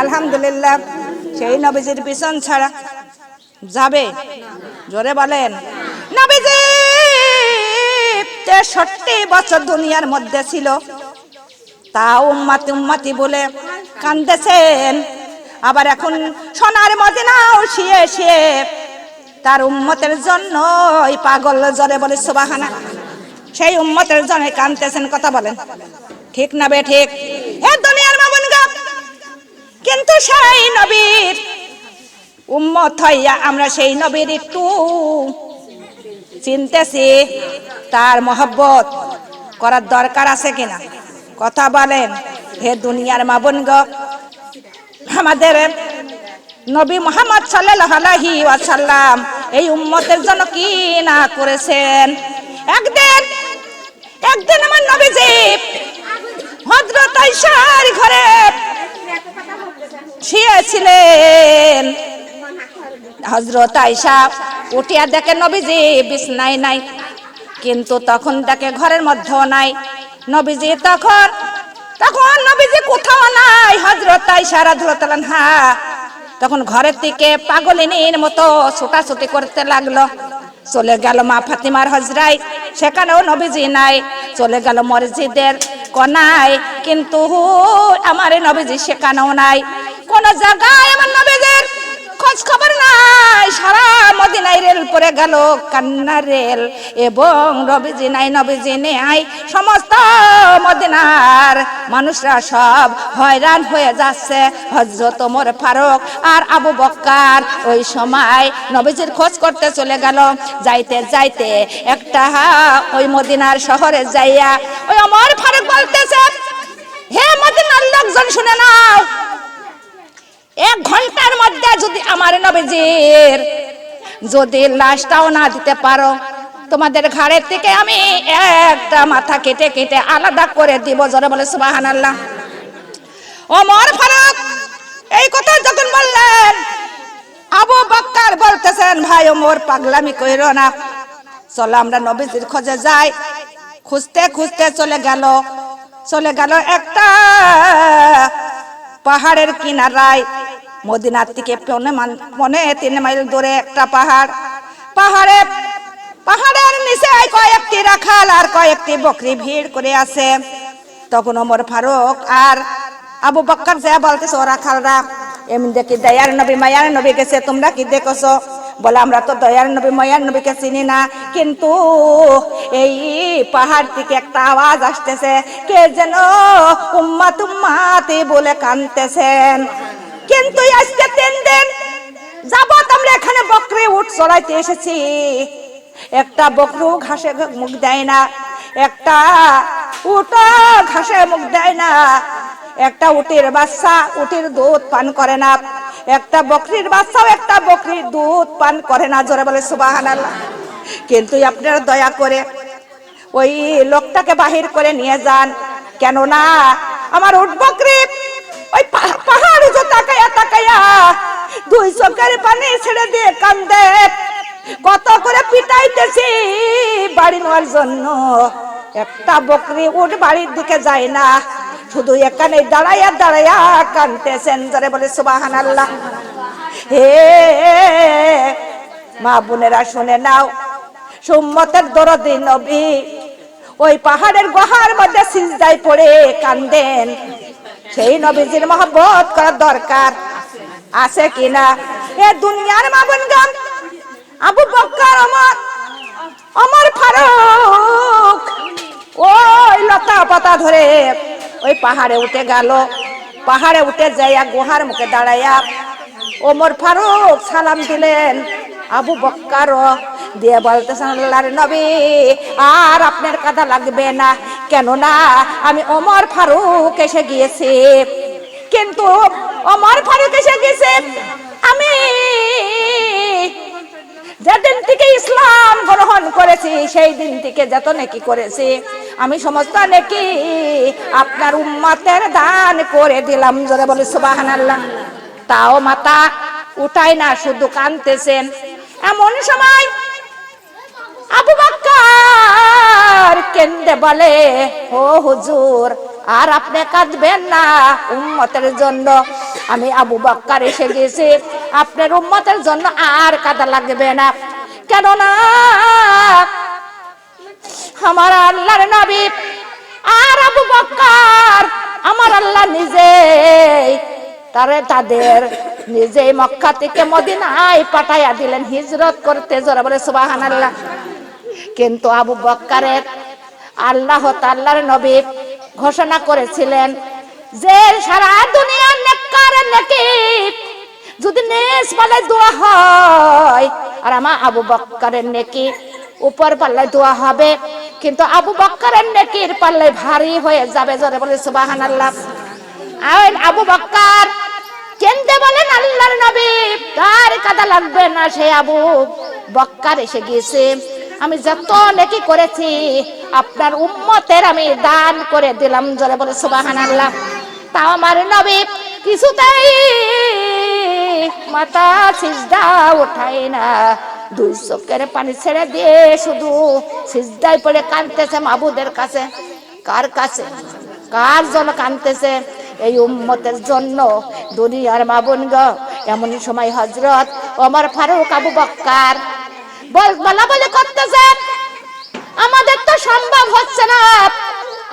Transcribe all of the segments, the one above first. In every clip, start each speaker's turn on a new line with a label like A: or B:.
A: আলহামদুলিল্লাহ। সেই নবীজির পিছন ছাড়া যাবে? জোরে বলেন। নবীজি 63 বছর দুনিয়ার মধ্যে ছিল, তা উম্মতি উম্মতি বলে কান্দেছেন। আবার এখন সোনার মদিনাও শিয়ে শিয়ে তার উম্মতের জন্য পাগল, জোরে বলে সুবহানাল্লাহ। সেই উম্মতের জন্য কাঁদতেছেন। কথা বলেন ঠিক না বে ঠিক? এ দুনিয়ার মামুনগা, কিন্তু সেই নবীর উম্মত হইয়া আমরা সেই নবীর একটু চিনতেছি, তার মহব্বত করার দরকার আছে কিনা? কথা বলেন। হে দুনিয়ার মামুনগা, আমাদের নবী মুহাম্মদ সাল্লাল্লাহু আলাইহি ওয়াসাল্লাম এই উম্মতের জন্য কি না করেছেন। একদিন আমার নবীজি হযরত আয়েশার ঘরে শুয়েছিলেন। হযরত আয়েশা উঠিয়া দেখে নবীজি বিছনায় নাই, কিন্তু তখন দেখে ঘরের মধ্যেও নাই নবীজি। তখন নবীজি কোথাও নাই। হযরত আয়েশা রাদিয়াল্লাহু আনহা তখন ঘরের থেকে পাগলিনীর মতো ছোটাছুটি করতে লাগলো। চলে গেল মা ফাতিমার হজরায়, সেখানেও নবীজি নাই। চলে গেল মসজিদের কোনায়, কিন্তু আমার নবীজি সেখানেও নাই। কোন জায়গায় আমার নবীজির খোঁজ খবর নাই। সারা মদিনায় রেল পড়ে গেল, কান্নার রেল, এবং নবীজি নাই, নবীজি নেই। সমস্ত মদিনার মানুষরা সব হয়রান হয়ে যাচ্ছে। হযরত ওমর ফারুক আর আবু বকর ওই সময় নবীজির খোঁজ করতে চলে গেল। যাইতে যাইতে একটা ওই মদিনার শহরে যাইয়া ওই ওমর ফারুক বলতেছে, হে মদিনার লোকজন শুনে নাও, 1 ঘন্টার মধ্যে যদি আমার নবীজির যদি লাশটাও না দিতে পারো, তোমাদের ঘাড়ের থেকে আমি একটা মাথা কেটে কেটে আলাদা করে দিব। জোরে বলে সুবহানাল্লাহ। ওমর ফারুক এই কথা যখন বললেন, আবু বকর বলতেছেন, ভাই ওমর পাগলামি কইরো না, চলো আমরা নবীজির খোঁজে যাই। খুঁজতে খুঁজতে চলে গেল একটা পাহাড়ের কিনারায়। মদিনার থেকে 3 মাইল দূরে একটা পাহাড়ের নিচে কয়েকটি রাখাল আর কয়েকটি বকরি ভিড় করে আছে। তখন ওমর ফারুক আর আবু বকর যা বলতেছে, ও রাখালরা, এমনি দেখি দয়ার নবী মায়ার নবী গেছে, তোমরা কি দেখছো? বলে, আমরা তো দয়ার নবী মায়ার নবীকে চিনি না, কিন্তু এই পাহাড় থেকে একটা আওয়াজ আসতেছে, কে যেন উম্মাত উম্মাতি বলে কাঁদতেছেন। কিন্তু আজকে 3 দিন যাবত আমরা এখানে বকরি উট চড়াইতে এসেছি, একটা বকরু ঘাসে মুখ দেয় না, একটা উট ঘাসে মুখ দেয় না, একটা উটের বাচ্চা উটের দুধ পান করে না, একটা বকরির বাচ্চাও একটা বকরির দুধ পান করে না। জোরে বলে সুবহানাল্লাহ। কিন্তু আপনারা দয়া করে ওই লোকটাকে বাহির করে নিয়ে যান, কেননা আমার উট বকরি ওই পাহাড় যে তাকায়া তাকায়া 2 চোখের পানি ছেড়ে দিয়ে কান্দে। কত করে পিটাইতেছি বাড়ি নেওয়ার জন্য, একটা বকরি উট বাড়ির দিকে যায় না, শুধু এখানে দাঁড়াইয়া দাঁড়াইয়া কাঁদতেছেন। জোরে বলে সুবহানাল্লাহ। হে মা বোনেরা শুনে নাও, উম্মতের দরদি নবী ওই পাহাড়ের গুহার মধ্যে সিজদায় পড়ে কান্দেন। সেই নবীজির মহব্বত করার দরকার আছে কিনা? এ দুনিয়ার মা বোনগণ, আবু বকর ওমর ফারুক ওই লতা পাতা ধরে ওই পাহাড়ে উঠে গেল। পাহাড়ে উঠে যাইয়া গুহার মুখে দাঁড়াইয়া ওমর ফারুক সালাম দিলেন। আবু বকর দিয়ে বলতেছেন, আল্লাহর নবী, আর আপনার কাঁদা লাগবে না, কেননা আমি ওমর ফারুক এসে গিয়েছি। কিন্তু ওমর ফারুক এসে গেছে, আমি যেদিন থেকে ইসলাম গ্রহণ করেছি সেই দিন থেকে যত নেকি করেছি আমি সমস্ত নেকি আপনার উম্মতের দান করে দিলাম। জোরে বলে সুবহানাল্লাহ। তাও মাথা উঠায় না, শুধু কাঁদতেছেন। এমন সময় আবু বকর কেন্দে বলে, ও হুজুর, আর আপনি কাঁদবেন না উম্মতের জন্য, আমি আবু বকর এসে গেছি, আপনার উম্মতের জন্য আর কাঁদা লাগবে না, কেননা আমার আল্লাহর নবী আর আবু বকর আমার আল্লাহ নিজেই তাদের নিজেই মক্কা থেকে মদিনায় পাঠাইয়া দিলেন হিজরত করতে। জোরে বলে সুবহানাল্লাহ। কিন্তু আবু বকরের আল্লাহ তাআলার নবী ঘোষণা করেছিলেন যে সারা দুনিয়ার নেককার নেকি যদি নেস পাল্লায় দোয়া হয়, আর আমার আবু বকরের নেকি উপর পাল্লায় দোয়া হবে, কিন্তু আবু বকরের নেকির পাল্লায় ভারী হয়ে যাবে। জোরে বলে সুবহানাল্লাহ। আবু বকর কেনতে বলেন আল্লাহর নবী তার কাদা লাগবে না, সে আবু বকর এসে গিয়েছে, আমি যত নেকি করেছি আপনার উম্মতের আমি দান করে দিলাম। জোরে বলে সুবহানাল্লাহ। তাও আমার নবী কিছুতেই মাথা সিজদা উঠায় না, দুই চোখের পানি ছেড়ে দিয়ে শুধু সিজদায় পড়ে কাঁদতেছে মাবুদের কাছে। কার কাছে? কার জন্য কাঁদতেছে? এই উম্মতের জন্য। দুনিয়ার মা বোন গো, এমন সময় হযরত ওমর ফারুক আবু বকর বলা বলে করতেছে, আমাদের তো সম্ভব হচ্ছে না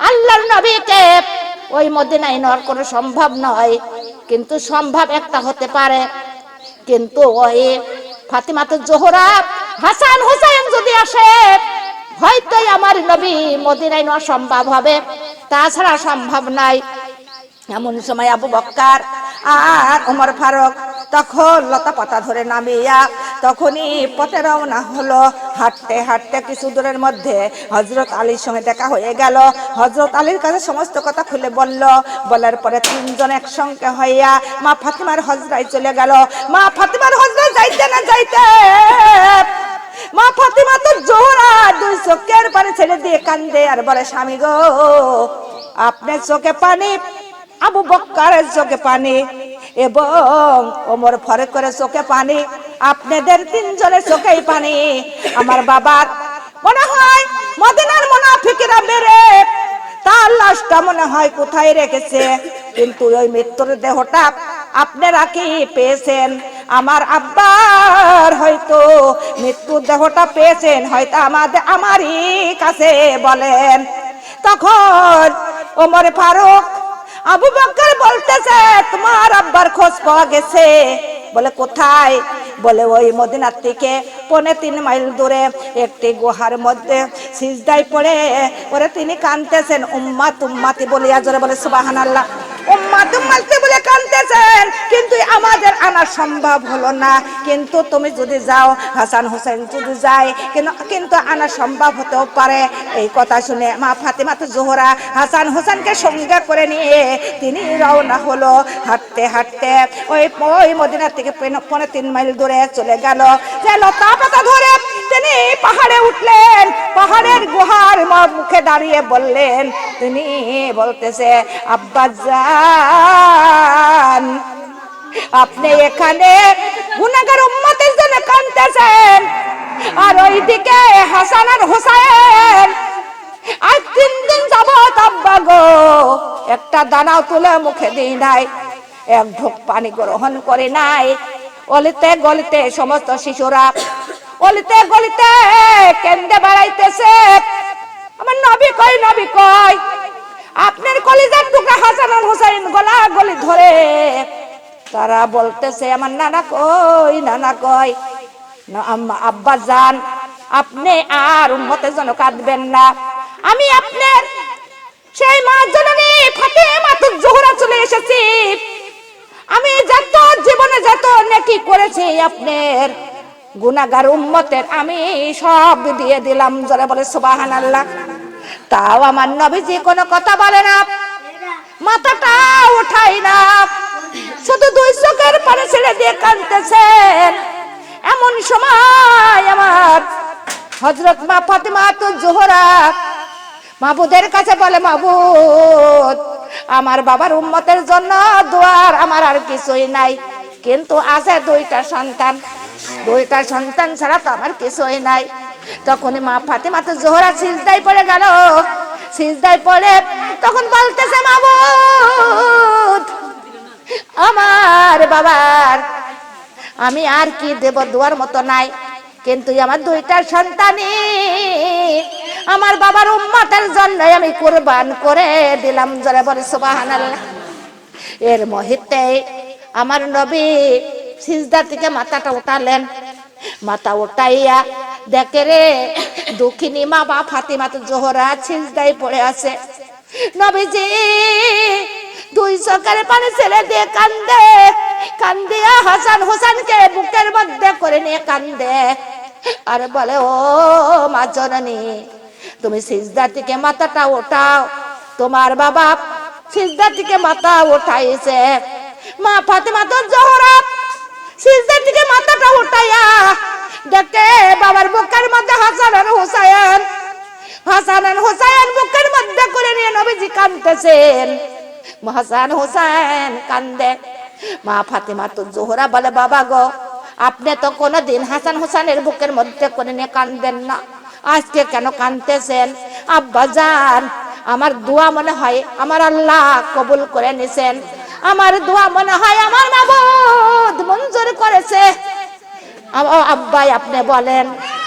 A: আল্লাহর নবীকে ওই মদিনায় নেওয়ার কোনো সম্ভব নয়, কিন্তু সম্ভব একটা হতে পারে, কিন্তু ওই ফাতিমাতুজ জোহরা হাসান হুসাইন যদি আসে হয়তো আমার নবী মদিনায় নেওয়া সম্ভব হবে, তাছাড়া সম্ভব নাই। এমন সময় আবু বকর আর ওমর ফারুক তখন লতা পাতা ধরে নামিয়া তখনই পথে রওনা হলো। হাঁটতে হাঁটতে কিছু দূরের মধ্যে হযরত আলীর সঙ্গে দেখা হয়ে গেল। হযরত আলীর কাছে সমস্ত কথা খুলে বলল। বলার পরে তিনজন একসঙ্গে হইয়া মা ফাতিমার হজরায় চলে গেল। মা ফাতিমার হজরায় যাইতে না যাইতে মা ফাতিমা তো জোহরা দুই চোখের পানি ছেড়ে দিয়ে কান্দে আর বলে, স্বামী গো, আপনার চোখে পানি, আবু বকরের চোখে পানি এবং ওমর ফারুকের চোখে পানি, আপনাদের তিনজনের চোখেই পানি। আমার বাবার মনে হয় মদিনার মুনাফিকরা বেরে তার লাশটা মনে হয় কোথায় রেখেছে, কিন্তু ওই মৃত্যুর দেহটা আপনারা কি পেয়েছেন? আমার আব্বার হয়তো মৃত্যুর দেহটা পেয়েছেন, হয়তো আমারই কাছে বলেন। তখন ওমর ফারুক আবু বকর বলতেছে, তোমার আব্বার খোঁজ পাওয়া গেছে? বলে কোথায়? বলে ওই মদিনার থেকে 3.5 মাইল দূরে একটি গুহার মধ্যে সিজদায় পড়ে ওরে তিনি কাঁদতেছেন, উম্মাত উম্মাতি বলিয়া। জোরে বলে সুবহানাল্লাহ। উম্মাত উম্মাতি বলে কাঁদতেছেন, কিন্তু আমাদের আনা সম্ভব হলো না, কিন্তু তুমি যদি যাও, হাসান হোসেন যদি যায়, কিন্তু আনা সম্ভব হতেও পারে। এই কথা শুনে মা ফাতিমাতুজ জোহরা হাসান হোসেনকে সঙ্গে করে নিয়ে তিনি রওনা হলো। হাঁটতে হাঁটতে ওই মদিনা থেকে 3.5 মাইল দূরে চলে গেল। যে লতা পাতা ধরে তিনি পাহাড়ে উঠলেন। পাহাড়ের গুহার মুখে দাঁড়িয়ে বললেন, তিনি বলতেছে, আব্বাজান, আপনি এখানে গুনাহগার উম্মতের জন্য কাঁদতেছেন, আর ওইদিকে হাসান আর হোসেন আর 3 দিন যাবত আব্বা গো একটা দানাও তুলে মুখে দিই নাই, এক ঢোক পানি গ্রহণ করে নাই। অলিতে গলিতে সমস্ত শিশুরা অলিতে গলিতে কেন্দে বেড়াইতেছে, আমার নবী কই, নবী কই। আপনার কলিজার টুকরা হাসান আর হোসেন গলা গলি ধরে তারা বলতেছে, আমার নানা কই, নানা কই। আব্বা জান, আপনি আর উম্মতের জন্য কাঁদবেন না, আমি আপনার সেই মা জননী ফাতিমাতুজ জোহরা চলে এসেছি। আমি যত জীবনে যত নেকি করেছি আপনার গুনাহগার উম্মতের আমি সব দিয়ে দিলাম। জোরে বলে সুবহানাল্লাহ। তাও আমার নবীজি কোনো কথা বলে না, মাথাটা উঠাই না, শুধু দুই চোখের পানি ছেড়ে দিয়ে কাঁদতেছেন। এমন সময় আমার হযরত মা ফাতিমাতুজ জোহরা মাবুদের কাছে বলে, মাবুদ, আমার বাবার উম্মতের জন্য দোয়ার আমার আর কিছুই নাই, কিন্তু আছে 2টা সন্তান, 2টা সন্তান ছাড়া তো আমার কিছুই নাই। তখন মা ফাতিমাতুজ জোহরা সিজদায় পড়ে গেল। সিজদায় পড়ে তখন বলতেছে, মাবুদ, আমার বাবার আমি আর কি দেব, দোয়ার মতো নাই। কিন্তু আমার দুইটা সন্তানই আমার বাবার উম্মতের জন্য আমি কুরবান করে দিলাম। জোরে বলে সুবহানাল্লাহ। এর মুহূর্তে আমার নবী সিজদা থেকে মাথাটা উঠালেন। মাথা উঠাইয়া দেখে রে দুঃখিনী মা বা ফাতিমা জোহরা সিজদায় পড়ে আছে। নবীজি দুই চোখের পানি ছেড়ে দিয়ে কান্দে, কান্দিয়া হাসান হোসেনকে বুকের মধ্যে করে নিয়ে কান্দে আর বলে, ও মা জননী, তুমি সিজদা থেকে মাথাটা ওঠাও। তোমার বাবা সিজদা থেকে মাথা উঠাইছে। মা ফাতিমা জোহরা সিজদা থেকে মাথাটা উঠাইয়া দেখে বাবার বুকের মধ্যে হাসান আর হোসেন, হাসান আর হোসেন বুকের মধ্যে করে নিয়ে নবীজি কাঁদতেছেন। হাসান হোসেন কান্দে। মা ফাতিমা জোহরা বলে, বাবা গো, আপনি তো কোনোদিন হাসান হোসেনের বুকের মধ্যে করে নিয়ে কাঁদেন না, আজকে কেন কাঁদতেছেন? আব্বা জান, আমার দোয়া মনে হয় আমার আল্লাহ কবুল করে নিছেন, আমার দোয়া মনে হয় আমার মাবুদ মঞ্জুর করেছে। আব্বাই আপনি বলেন।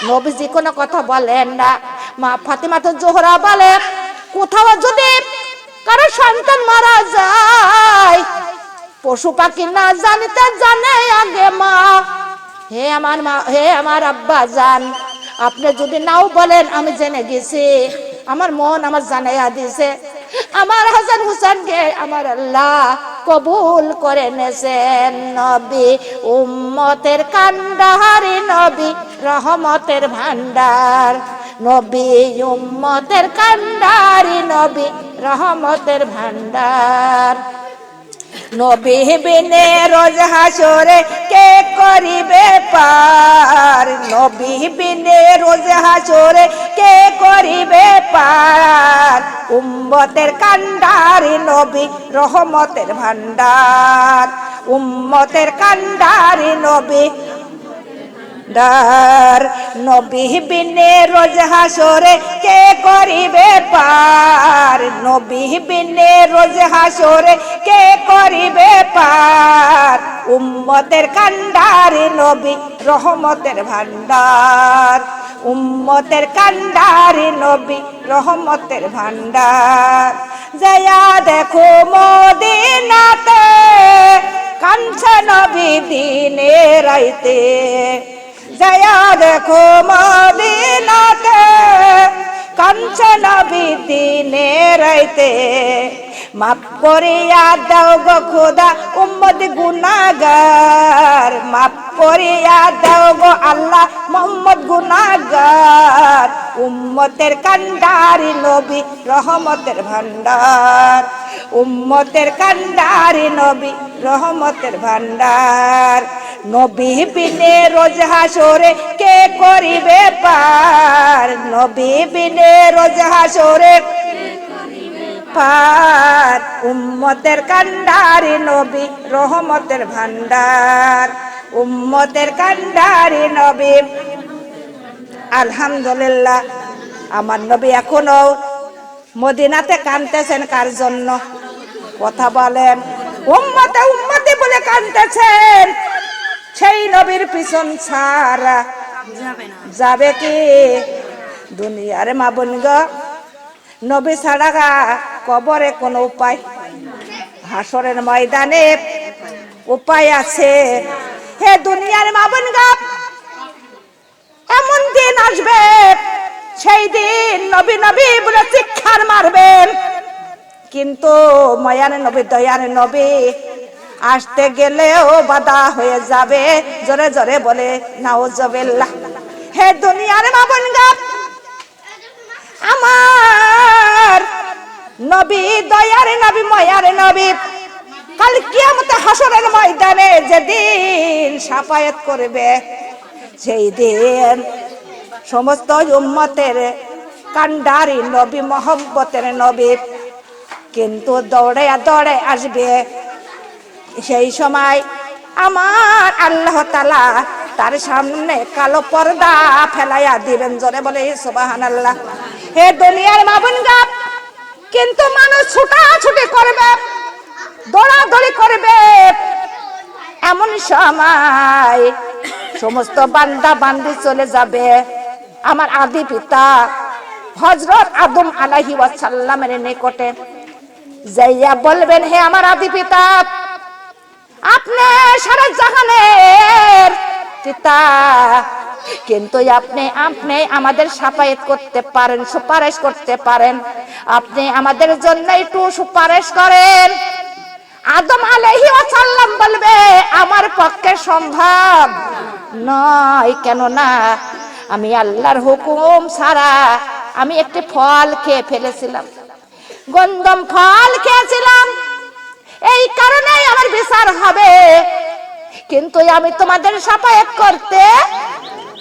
A: নবীজি কোনো কথা বলেন না। মা ফাতিমা জোহরা বলে, কোথাও যদি কারো সন্তান মারা যায়, পশু পাখি না জানিতে জানে আগে মা। হে আমার মা, হে আমার আব্বা জান, আপনি যদি নাও বলেন আমি জেনে গেছি, আমার মন আমার জানাইয়া দিছে। আমার হাসান হুসেনকে আমার আল্লাহ কবুল করে নেছেন। নবী উম্মতের কান্ডারি, নবী রহমতের ভান্ডার। নবী উম্মতের কান্ডারি, নবী রহমতের ভান্ডার। নবী বিনে রোজ হাসরে কে করিবে পার, নবী বিনে রোজ হাসরে কে করিবে পার। উম্মতের কান্ডারি, নবী রহমতের ভান্ডার। উম্মতের কান্ডারি, নবী ডার। নবী বিনে রোজ হাসরে কে করিবে পার, নবী বিনে রোজ হাসরে কে করিবে পার। উম্মতের কান্ডারি, নবী রহমতের ভান্ডার। উম্মতের কান্ডারি, নবী রহমতের ভান্ডার। জয়া দেখো মদিনাতে কাঁদছে নবী দিনে রাইতে। জয়া দেখো মদিনাতে কাঁদছে নবী দিনে রাইতে। মাফ করিয়া দাও গো খোদা উম্মত গুনাহগার, মাফ করিয়া দাও গো আল্লাহ মুহাম্মদ গুনাহগার। উম্মতের কান্ডারি, নবী রহমতের ভান্ডার। উম্মতের কান্ডারি, নবী রহমতের ভান্ডার। নবী বিনে রোজ হাসরে কে করিবে পার, নবী বিনে রোজ হাসরে পার। উম্মতের কান্ডারি, নবী রহমতের ভান্ডার। উম্মতের কান্ডারি নবী। আলহামদুলিল্লাহ, আমার নবী এখনো মদিনাতে কাঁদতেছেন। কার জন্য? কথা বলেন। উম্মতে উম্মতে বলে কাঁদতেছেন। সেই নবীর পিছন ছাড়া যাবে কি দুনিয়ার মা বোন গো? নবী ছাড়া কবরে কোনো উপায়, হাসরের ময়দানে উপায় আছে। হে দুনিয়ার মা বোন গো, এমন দিন আসবে, সেই দিন নবী নবী বলে চিৎকার মারবেন, কিন্তু মায়ার নবী দয়ার নবী আসতে গেলেও বাধা হয়ে যাবে। জোরে জোরে বলে নাউজুবিল্লাহ। হে দুনিয়ার মা বোন গো, আমার নবী দয়ার নবী মায়ার নবী কাল কিয়ামতে হাসরের ময়দানে যেদিন শাফায়াত করবে, সেই দিন সমস্ত উম্মতের কান্ডারি নবী মোহাম্মতের নবী কিন্তু দৌড়ে দৌড়ে আসবে। সেই সময় আমার আল্লাহ তাআলা তার সামনে কালো পর্দা ফেলাইয়া দিবেন। জোরে বলে সুবহানাল্লাহ। হে দুনিয়ার মা বোন গো, কিন্তু মানুষ ছুটাছুটি করবে, দৌড়াদৌড়ি করবে, এমন সময় সমস্ত বান্দা বান্দি চলে যাবে আমার আদি পিতা হযরত আদম আলাইহিস সালামের নিকটে। যাইয়া বলবেন, হে আমার আদি পিতা, আপনি সারা জাহানের পিতা, কিন্তু আপনি আমাদের শাফায়াত করতে পারেন, সুপারিশ করতে পারেন, আপনি আমাদের জন্য একটু সুপারিশ করেন। আদম আলাইহিস সালাম বলবে, আমার পক্ষে সম্ভব নয়। কেন না, আমি আল্লাহর হুকুম ছাড়া আমি একটি ফল খেয়ে ফেলেছিলাম, গন্ধম ফল খেয়েছিলাম, এই কারণেই আমার বিচার হবে, কিন্তু আমি তোমাদের শাফায়াত করতে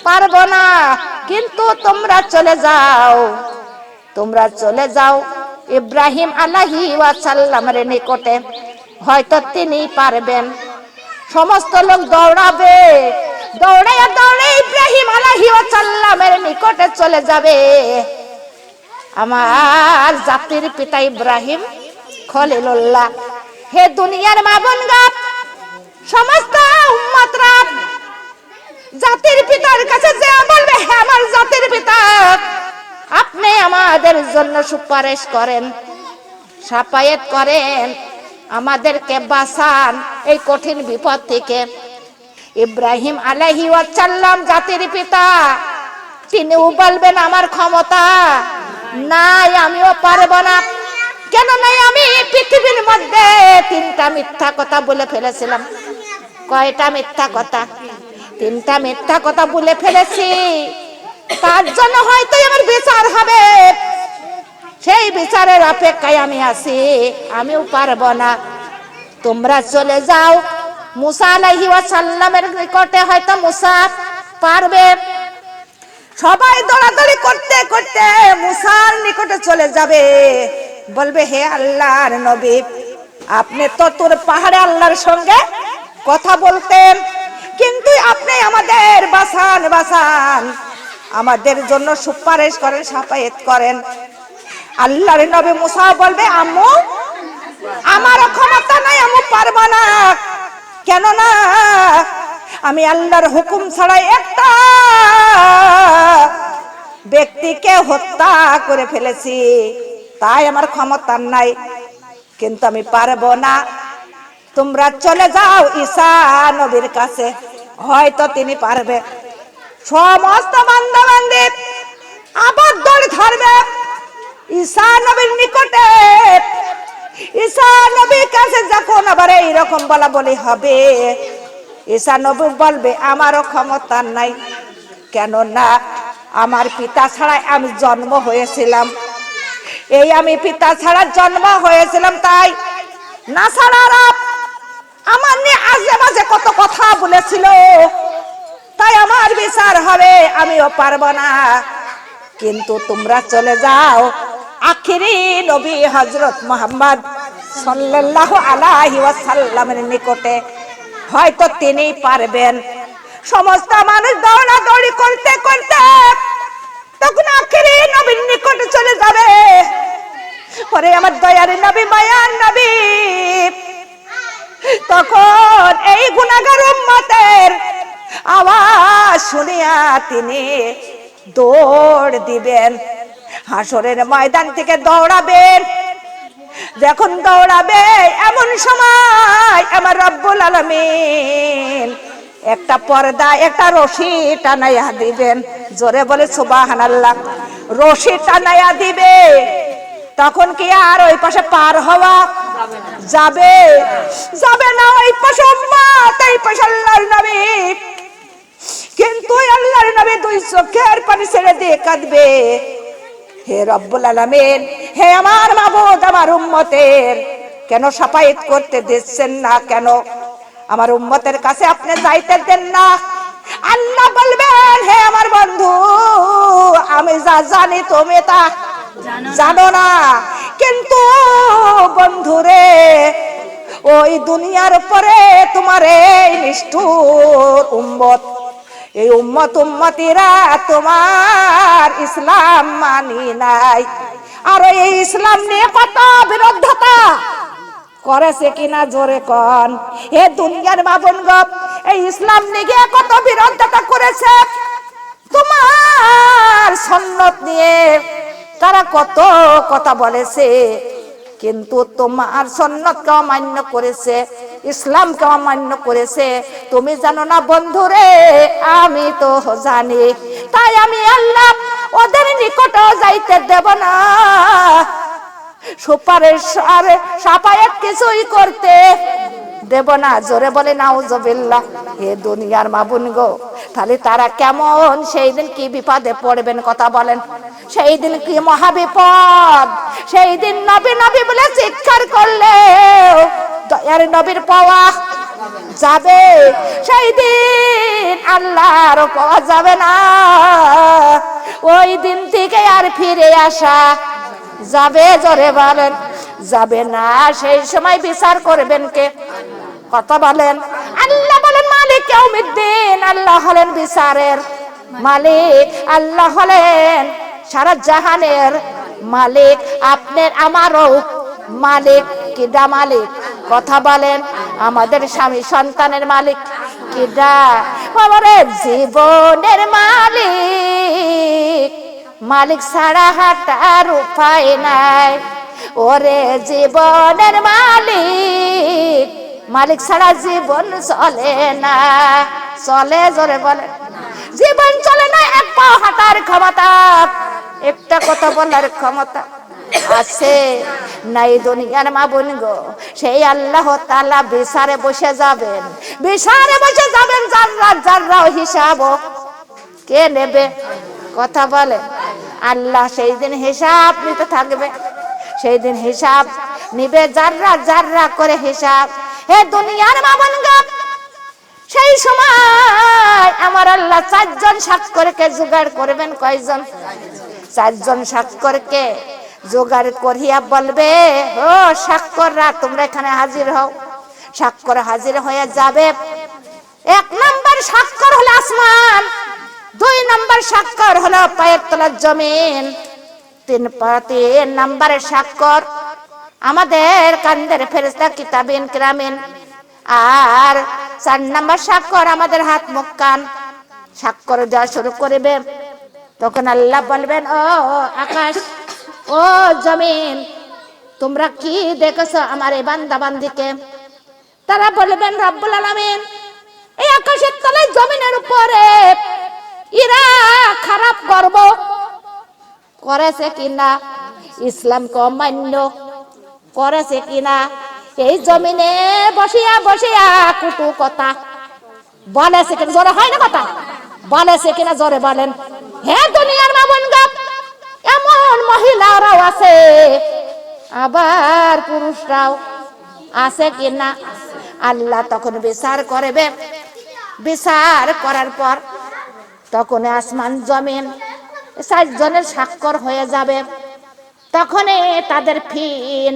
A: পারবো না। কিন্তু তোমরা চলে যাও ইব্রাহিম আলাইহিস সালামের নিকটে, হয়তো তিনি পারবেন। সমস্ত লোক দৌড়াবে, দৌড়ে ইব্রাহিম আলাইহিস সালামের নিকটে চলে যাবে। আমার জাতির পিতা ইব্রাহিম খলিলুল্লাহ, হে দুনিয়ার মা বোনগা, সমস্ত উম্মতরা জাতির পিতার কাছে যে বলবে, হে আমার জাতির পিতা, আপনি আমাদের জন্য সুপারিশ করেন, শাফায়াত করেন, আমাদেরকে বাঁচান এই কঠিন বিপদ থেকে। ইব্রাহিম আলাইহিস সালাম জাতির পিতা, তিনিও বলবেন, আমার ক্ষমতা নাই, আমিও পারবো না। কেন নাই, আমি পৃথিবীর মধ্যে 3টা মিথ্যা কথা বলে ফেলেছিলাম। কয়টা মিথ্যা কথা? 3টা মিথ্যা কথা বলে ফেলেছি, তার জন্য হয়তো আমার বিচার হবে, সেই বিচারের অপেক্ষায় আমি আছি, আমিও পারবো না। তোমরা চলে যাও মুসা আলাইহিস সালামের নিকটে, হয়তো মুসা পারবে। সবাই দৌড়াদৌড়ি করতে করতে মুসার নিকটে চলে যাবে, বলবে, হে আল্লাহর নবী, আপনি তো তোর পাহাড়ে আল্লাহর সঙ্গে কথা বলতেন, কিন্তু আপনি আমাদের বাঁচান, আমাদের জন্য সুপারিশ করেন, শাফায়াত করেন। আল্লাহর নবী মুসা বলবে, আম্মু, আমার ক্ষমতা নাই, আমি পারবো না। কেন না, আমি আল্লাহর হুকুম ছাড়া একটা ব্যক্তিকে হত্যা করে ফেলেছি, তাই আমার ক্ষমতা নাই, কিন্তু আমি পারবো না। তোমরা চলে যাও ঈসা নবীর কাছে, হয়তো তিনি পারবে। সমস্ত বান্দা বান্দি আবার দৌড় ধরবে ঈসা নবীর নিকটে। ঈসা নবীর কাছে যখন আবার এইরকম বলা বলি হবে, ঈসা নবী বলবে, আমারও ক্ষমতা নাই। কেন না, আমার পিতা ছাড়া আমি জন্ম হয়েছিলাম, এই আমি পিতা ছাড়া জন্ম হয়েছিলাম, তাই না ছাড়ারা আমার নিয়ে আজে বাজে কত কথা বলেছিল, তাই আমার বিচার হবে, আমিও পারবো না। কিন্তু তোমরা চলে যাও আখিরি নবী হযরত মুহাম্মদ সাল্লাল্লাহু আলাইহি ওয়াসাল্লামের নিকটে, হয়তো তিনি পারবেন। সমস্ত মানুষ দৌড়াদৌড়ি করতে করতে তখন আখিরি নবীর নিকটে চলে যাবে। পরে আমার দয়ার নবী, মায়ার নবী, তখন এই গুনাহগার উম্মতের আওয়াজ শুনিয়া তিনি দৌড় দিবেন, হাসরের ময়দান থেকে দৌড়াবেন। যখন দৌড়াবে, এমন সময় আমার রব্বুল আলামিন একটা পর্দা, একটা রশি টানাইয়া দিবেন। জোরে বলে সুবহানাল্লাহ। রশি টানাইয়া দিবে, তখন কি আর ওই পাশে পার হওয়া যাবে? যাবে না। ওই পাশে উম্মত, এই পাশে আল্লাহর নবী। কিন্তু আল্লাহর নবী 2 চোখের পানি ছেড়ে দিয়ে কাঁদবে, হে রব্বুল আলামিন, হে আমার মাবুদ, আমার উম্মতের কেন শাফায়াত করতে দিচ্ছেন না? কেন আমার উম্মতের কাছে আপনি যাইতে দেন না? আল্লাহ বলবেন, হে আমার বন্ধু, আমি যা জানি তুমি তা জানো না। কিন্তু বন্ধুরে, ওই দুনিয়ার উপরে তোমার এই নিষ্ঠুর উম্মত, এই উম্মতিরা তোমার ইসলাম মানি নাই। আর এই ইসলাম নিয়ে কত বিরোধতা, করেছে কিনা জোরে কন। হে দুনিয়ার মা বোন গো, এই ইসলাম নিয়ে কত বিরোধিতা করেছে, তোমার সুন্নাত নিয়ে তারা কত কথা বলেছে, কিন্তু তোমার সুন্নাতকে অমান্য করেছে, ইসলামকে অমান্য করেছে। তুমি জানো না বন্ধুরে, আমি তো জানি। তাই আমি আল্লাহ ওদের নিকট যাইতে দেব না, সুপারিশ আর সাফায়াত কিছুই করতে দেব না। জোরে বলে নাউজুবিল্লাহ। হে দুনিয়ার মা বোন গো, তাহলে তারা কেমন সেই দিন কি বিপদে পড়বেন কথা বলেন। সেই দিন কি মহাবিপদ, সেই দিন নবী নবী বলে চিৎকার করলে দয়ার নবীর পাওয়া যাবে, সেই দিন আল্লাহর পাওয়া যাবে না। ওই দিন থেকে আর ফিরে আসা যাবে, জোরে বলেন যাবে না। সেই সময় বিচার করবেন কে কথা বলেন। আল্লাহ বলেন মালিক ইয়াউমিদ্দিন, আল্লাহ হলেন বিচারের মালিক, আল্লাহ হলেন সারা জাহানের মালিক, আপনার আমারও মালিক। কিডা মালিক কথা বলেন? আমাদের স্বামী সন্তানের মালিক কিডা? আমাদের জীবনের মালিক, মালিক ছাড়া হাঁটার উপায় নাই। ওরে জীবনের মালিক, মালিক ছাড়া জীবন চলে না। চলে? জোরে বলে জীবন চলে না। এক পা হাঁটার ক্ষমতা, একটা কথা বলার ক্ষমতা আছে নাই দুনিয়ার মা বোন গো। সেই আল্লাহ তাআলা বিচারে বসে যাবেন, বিচারে বসে যাবেন। যাররা যাররা হিসাব কে নেবে কথা বলে? আল্লাহ সেই দিন হিসাব নিতে থাকবে, সেই দিন হিসাব নিবে যাররা যাররা করে হিসাব। হে দুনিয়ার মা বোন গো, সেই সময় আমার আল্লাহ চারজন স্বাক্ষরকে জোগাড় করবেন। কয়জন? চারজন স্বাক্ষরকে জোগাড় করিয়া বলবে, ও স্বাক্ষররা তোমরা এখানে হাজির হও। স্বাক্ষর হাজির হয়ে যাবে। এক নাম্বার স্বাক্ষর হলো আসমান, দুই নাম্বার স্বাক্ষর হলো পায়ের তলার জমিন, তিন নাম্বারের স্বাক্ষর আমাদের কান্দের ফেরেশতা কিতাবিন কিরামিন, আর চার নাম্বার স্বাক্ষর আমাদের হাত মুখ কান। স্বাক্ষর দেওয়া শুরু করবে, তখন আল্লাহ বলবেন, ও আকাশ, ও জমিন, তোমরা কি দেখেছো আমার এই বান্দা বান্দিকে? তারা বলবেন, রব্বুল আলামিন, এই আকাশের তলায় জমিনের উপরে এরা খারাপ কর্ম করেছে কিনা, ইসলামকে অমান্য করেছে কিনা, এই জমিনে বসিয়া বসিয়া কুটু কথা বলেছে কিনা, জোরে হয় না কথা, বলেছে কিনা জোরে বলেন। হে দুনিয়ার মা বোন গো, এমন মহিলারাও আছে, আবার পুরুষরাও আছে কিনা। আল্লাহ তখন বিচার করবে। বিচার করার পর তখন আসমান জমিন চারজনের স্বাক্ষর হয়ে যাবে। তখন তাদের ফি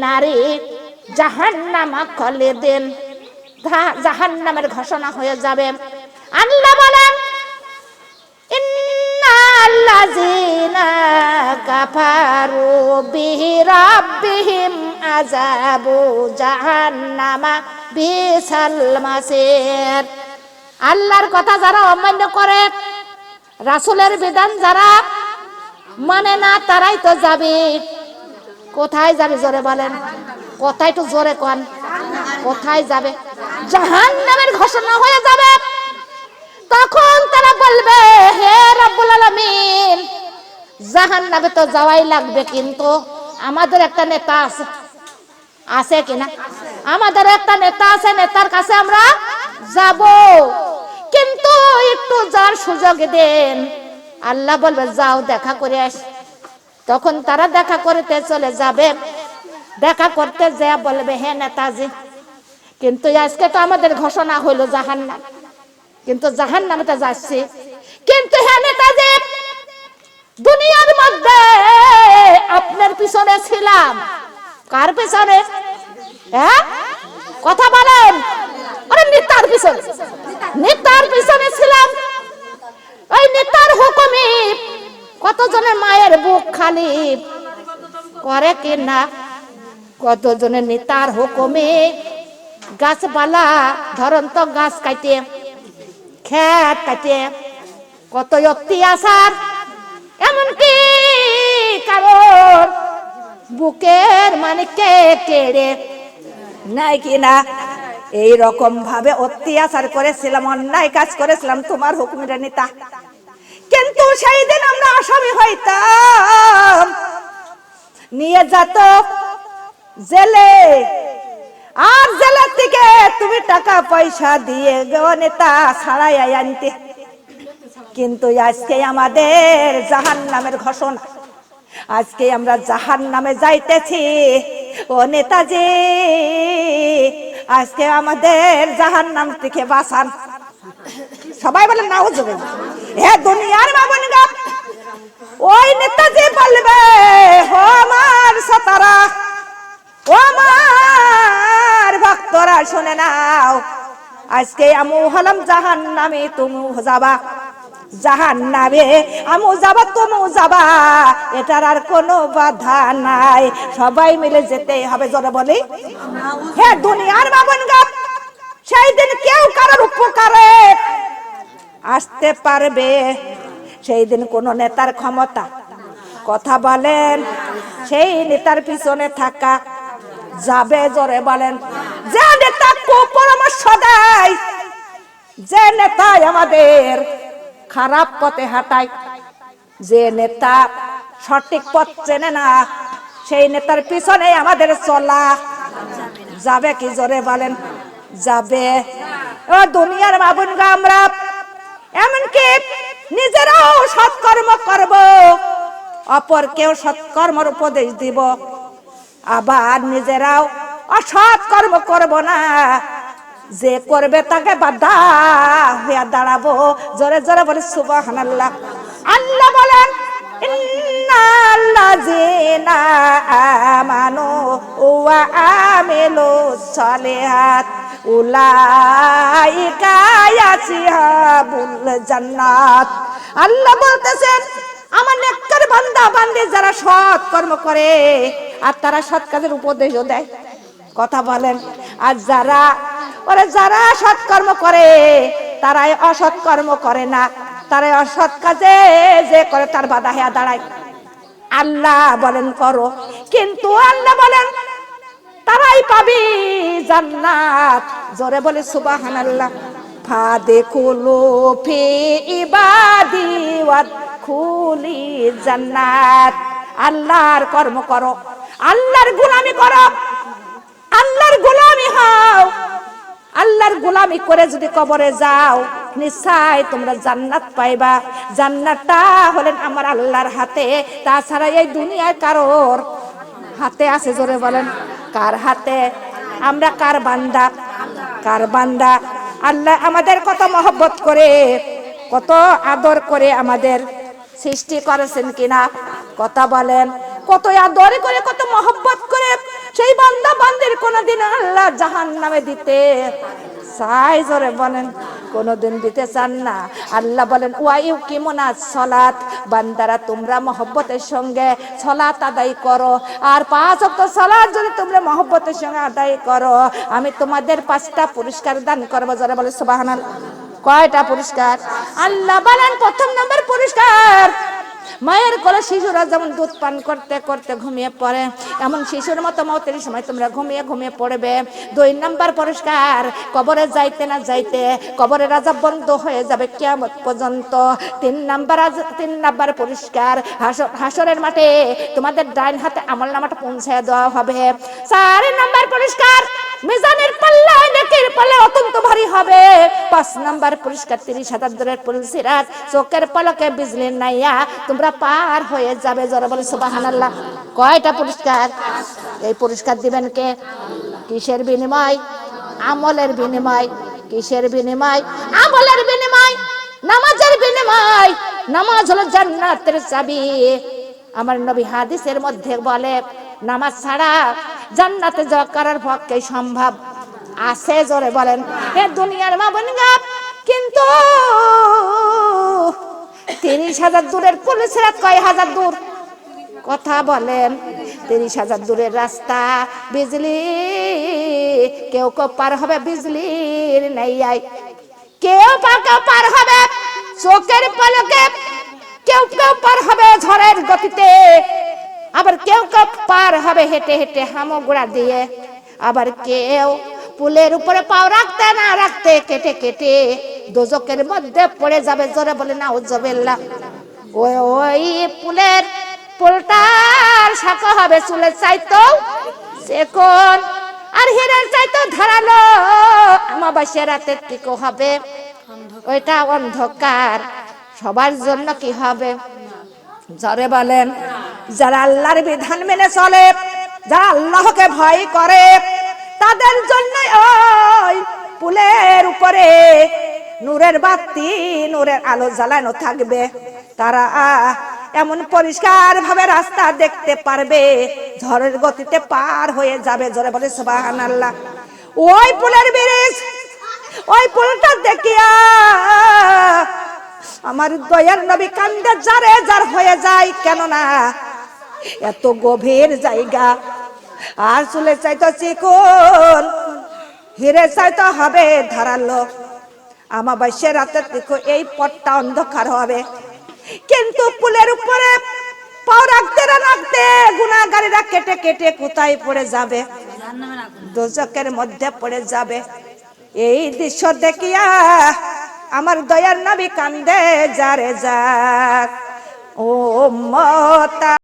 A: নারী জাহান্নামা খালিদিন, জাহান্নামের ঘোষণা হয়ে যাবে। আল্লাহ বলেন, ইন্নাল্লাযীনা কাফারু বিরাব্বিহিম আযাবু জাহান্নামা বিসাল মাসির। আল্লাহর কথা যারা অমান্য করে, রাসূলের বিধান যারা মানে না, তারাই তো যাবে। কোথায় যাবে জোরে বলেন? কোথায় তো জোরে কোন? কোথায় যাবে? জাহান্নামের ঘোষণা হয়ে যাবে। তখন তারা বলবে, হে রব্বুল আলামিন, জাহান্নামে তো যাওয়াই লাগবে, কিন্তু আমাদের একটা নেতা আছে, আছে কিনা? আমাদের একটা নেতা আছে, নেতার কাছে আমরা যাব, কিন্তু একটু যার সুযোগ দেন। আল্লাহ বলবে, যাও দেখা করে আস। তখন তারা দেখা করতে চলে যাবে। দেখা করতে যা বলবে, হে নেতাজি, কিন্তু আজকে তো আমাদের ঘোষণা হইলো জাহান্নাম, কিন্তু জাহান্নামে তো যাচ্ছি, কিন্তু হে নেতাজি, দুনিয়ার মধ্যে আপনার পিছনে ছিলাম। কার পিছনে? হ্যাঁ কথা বলেন। আরে নেতার পিছনে, নেতার পিছনে ছিলাম। ওই নেতার হুকুমে কতজনের মায়ের বুক খালি করে কিনা। কতজনের নেতার হুকুমে গাছপালা ধরন্ত গাছ কাটে খেত কাটে কত অত্যাচার, এমনকি কারণ বুকের মানিককে কেড়ে নাই কিনা এই রকম ভাবে অত্যাচার করেছিলাম, অন্যায় কাজ করেছিলাম তোমার হুকুমের নেতা। কিন্তু সেই দিন আমরা আসামি হইতাম, নিয়ে যেত জেলে, আর জেলের থেকে তুমি টাকা পয়সা দিয়ে নেতা ছাড়াই আনতে। কিন্তু আজকে আমাদের জাহান্নামের ঘোষণা, আজকে আমরা জাহান্নামে যাইতেছি। ও নেতাজি, আজকে আমাদের জাহান্নাম থেকে বাঁচান। সবাই বলে নাউজুবিল্লাহ। হে দুনিয়ার মামুনিরা, ওই নেতাজি বলবে, ও আমার সাতারা, ও আমার ভক্তরা শুনে নাও, আজকে আমু হলাম জাহান্নামে, তুমি যাবা জাহান্নামে, আমু যাবা তুমি যাবা, এটার আর কোনো বাধা নাই, সবাই মিলে যেতে হবে। জোরে বলি হে দুনিয়ার মামুনিরা, সেই দিন কেউ কারোর উপকারে আসতে পারবে, সেই দিন কোন নেতার ক্ষমতা, কথা বলেন, সেই নেতার পিছনে থাকা যাবে। জোরে বলেন, যে নেতা কুপরামর্শ দেয়, যে নেতা আমাদের খারাপ পথে হাঁটায়, যে নেতা সঠিক পথ চেনে না, সেই নেতার পিছনে আমাদের চলা যাবে কি? জোরে বলেন, যাবে। ও দুনিয়ার মামুনরা, আমরা এমনকি নিজেরাও সৎকর্ম করব, অপরকেও সৎকর্মের উপদেশ দিব, আবার নিজেরাও অসৎ কর্ম করব না, যে করবে তাকে বাধা হয়ে দাঁড়াবো। জোরে জোরে বলে সুবহানাল্লাহ। আল্লাহ বলেন, ইন্নাল্লাযীনা আমানু ওয়া আমিলুস সালিহাত উলাইকা ইয়াসহাবুল জান্নাত। আল্লাহ বলতেছেন, আমার নেককার বান্দা বান্দি যারা সৎ কর্ম করে আর তারা সৎ কাজের উপদেশও দেয়, কথা বলেন, আর যারা যারা সৎ কর্ম করে তারাই অসৎ কর্ম করে না, তারাই অসৎ কাজে যে করে তার বাধা হয়ে দাঁড়ায়। আল্লাহ বলেন করো, কিন্তু আল্লাহ বলেন তারাই পাবি জান্নাত। জোরে বলে সুবহানাল্লাহ। ফাদখুলু ফি ইবাদি ওয়াদখুলি জান্নাত। আল্লাহর কর্ম করো, আল্লাহর গোলামি করো, আল্লাহর গোলামি হও। আল্লাহর গোলামি করে যদি কবরে যাও, নিশ্চয় তোমরা জান্নাত পাইবা। জান্নাতটা হলেন আমার আল্লাহর হাতে, তাছাড়া এই দুনিয়ায় কারোর হাতে আছে? জোরে বলেন, কার হাতে? আমরা কার বান্দা? কার বান্দা? আল্লাহ আমাদের কত মহব্বত করে, কত আদর করে আমাদের সৃষ্টি করেছেন কিনা, কথা বলেন, কত আদর করে, কত মহব্বত করে সেই বান্দা বান্দির কোনদিন আল্লাহ জাহান্নামে দিতে চায়? জোরে বলেন, কোনদিন দিতে চান না। আল্লাহ বলেন, ওয়াইউকিমুনাস সালাত, বান্দারা তোমরা মহব্বতের সঙ্গে সালাত আদায় করো, আর 5 ওয়াক্ত সালাত যদি তোমরা মহব্বতের সঙ্গে আদায় করো, আমি তোমাদের 5টা পুরস্কার দান করব। জোরে বলে সুবহানাল্লাহ। কয়টা পুরস্কার? আল্লাহ বলেন, প্রথম নাম্বার পুরস্কার, মায়ের কোলে শিশুরা যেমন দুধ পান করতে করতে ঘুমিয়ে পড়ে, এমন শিশুর মতো মতের সময় তোমরা ঘুমিয়ে ঘুমিয়ে পড়বে। 2 নাম্বার পুরস্কার, কবরে যাইতে না যাইতে কবরের আযাব বন্ধ হয়ে যাবে কিয়ামত পর্যন্ত। 3 নাম্বার পুরস্কার, হাসরের মাঠে তোমাদের ডাইন হাতে আমলনামাটা পৌঁছায় দেওয়া হবে। 4 নাম্বার পুরস্কার, মিজানের পাল্লা নেকির পাল্লা অত্যন্ত ভারী হবে। 5 নাম্বার পুরস্কার, 30,000 দূরের পুলসিরাত চোখের পলকে বিজলি নাইয়া তোমরা পার হয়ে যাবে। জোরে বলে সুবহানাল্লাহ। কয়টা পুরস্কার? এই পুরস্কার দিবেন কে? কিসের বিনিময়? আমলের বিনিময়। কিসের বিনিময়? আমলের বিনিময়, নামাজের বিনিময়। নামাজ হলো জান্নাতের চাবি। আমার নবী হাদিসের মধ্যে বলে, নামাজ ছাড়া জান্নাতে যাওয়া কারোর পক্ষে সম্ভব আছে? জোরে বলেন, এ দুনিয়ার মা বোনেরা, কিন্তু 30,000 দূরের পুলিশের কয় হাজার দূর, কথা বলেন, 30,000 দূরের রাস্তা বিজলি, কেউ কেউ পার হবে বিজলির নাইয়াই, কেউ পার হবে চোখের পলকে, কেউ কেউ পার হবে ঝড়ের গতিতে, আবার কেউ কেউ পার হবে হেঁটে হেঁটে হামগুড়া দিয়ে, আবার কেউ পুলের উপরে পাও রাখতে না রাখতে কেটে কেটে দোজকের মধ্যে পড়ে যাবে। জোরে বলে নাউজুবিল্লাহ। ওই পুলটার শাখা হবে চুলের চাইতো চিকন, আর হীরার চাইতো ধারালো। আমাবাসিয়া রাতের দিকে হবে ওইটা অন্ধকার। সবার জন্য কি হবে? জোরে বলেন। যারা আল্লাহর বিধান মেনে চলে, যারা আল্লাহকে ভয় করে, তাদের জন্য ওই পুলের উপরে নূরের বাতি, নূরের আলো জ্বালানো থাকবে। তারা এমন পরিষ্কার ভাবে রাস্তা দেখতে পারবে, ঝড়ের গতিতে পার হয়ে যাবে। জোরে বলে সুবহানাল্লাহ। ওই পুলের ব্রিজ, ওই পুলটা দেখিয়া আমার দয়ার নবী কান্দে জারে জার হয়ে যায়। কেননা এত গভীর জায়গা, আর চুলে চাইতো চিকন, হিরে চাইতো হবে ধারালো। আমাবাসিয়া রাতের দিকে এই পথটা অন্ধকার হবে, কিন্তু পুলের উপরে পাও রাখতে না রাখতে গুনাহগারীরা কেটে কেটে কোথায় পড়ে যাবে? দোজকের মধ্যে পড়ে যাবে। এই দৃশ্য দেখিয়া আমার দয়ার নবী কান্দে জারে যাক। ও উম্মত